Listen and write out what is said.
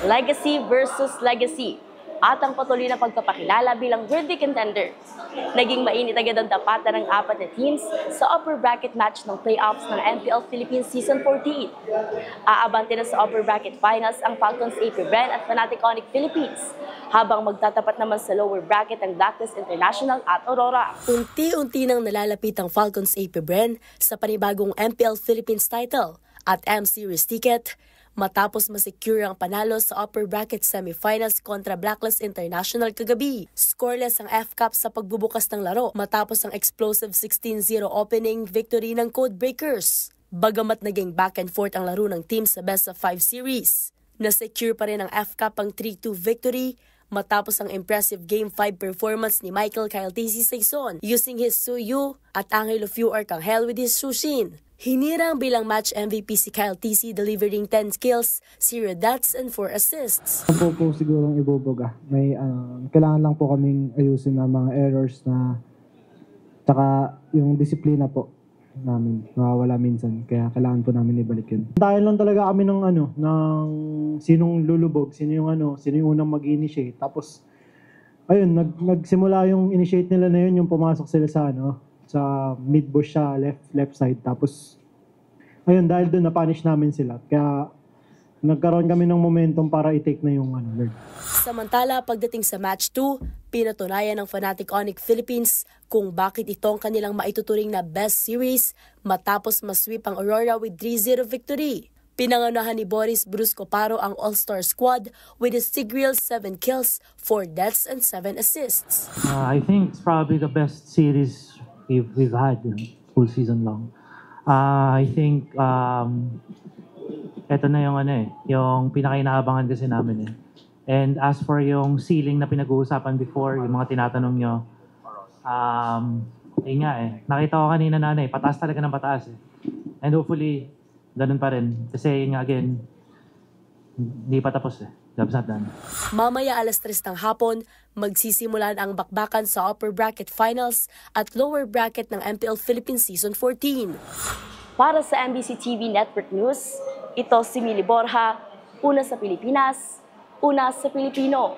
legacy versus legacy at ang patuloy na pagpapakilala bilang worthy contender. Naging mainit agad ang tapatan ng apat na teams sa upper bracket match ng playoffs ng NPL Philippines Season 14. Aabante na sa upper bracket finals ang Falcons AP Bren at Fanatic Onyx Philippines, habang magtatapat naman sa lower bracket ang Blacklist International at Aurora. Unti-unti nang nalalapit ang Falcons AP Bren sa panibagong MPL Philippines title at M-Series ticket, matapos masecure ang panalo sa upper bracket semifinals kontra Blacklist International kagabi. Scoreless ang F-Cup sa pagbubukas ng laro matapos ang explosive 16-0 opening victory ng Codebreakers. Bagamat naging back and forth ang laro ng team sa best of 5 series, nasecure pa rin ang F-Cup ang 3-2 victory matapos ang impressive Game 5 performance ni Michael Kyle Tizzy Saison using his Suyu at Angelo Few Arcangel with his Shushin. Hinirang bilang match MVP si Kyle Tizzy, delivering 10 kills, 0 deaths, and 4 assists. Ano po sigurong ibubuga. May kailangan lang po kaming ayusin na mga errors na tsaka yung disiplina po namin nawawala minsan, kaya kailangan po namin ibalik yun. Dahil lang talaga kami ng ng sinong lulubog, sino yung unang mag-initiate. Tapos ayun, nagsimula yung initiate nila na yun, yung pumasok sila sa sa mid bush sa left side. Tapos ayun, dahil doon na-punish namin sila. Kaya nagkaroon kami ng momentum para i-take na yung lead. Samantala, pagdating sa match 2, pinatunayan ng Fanatic Onyx Philippines kung bakit ito ang kanilang maituturing na best series matapos masweep ang Aurora with 3-0 victory. Pinangunahan ni Boris Brusco Paro ang All-Star squad with his Tigreal 7 kills, 4 deaths, and 7 assists. I think it's probably the best series we've had full season long. I think eto na yung yung pinaka-inaabangan kasi namin . And as for yung ceiling na pinag-uusapan before, yung mga tinatanong nyo, yun nga nakita ko kanina na pataas talaga ng pataas . And hopefully, ganun pa rin. Kasi yun nga again, hindi pa tapos . Job's not done. Mamaya 3:00 ng hapon, magsisimulan ang bakbakan sa upper bracket finals at lower bracket ng MPL Philippines Season 14. Para sa MBC TV Network News, ito si Mili Borja, una sa Pilipinas, una sa Pilipino.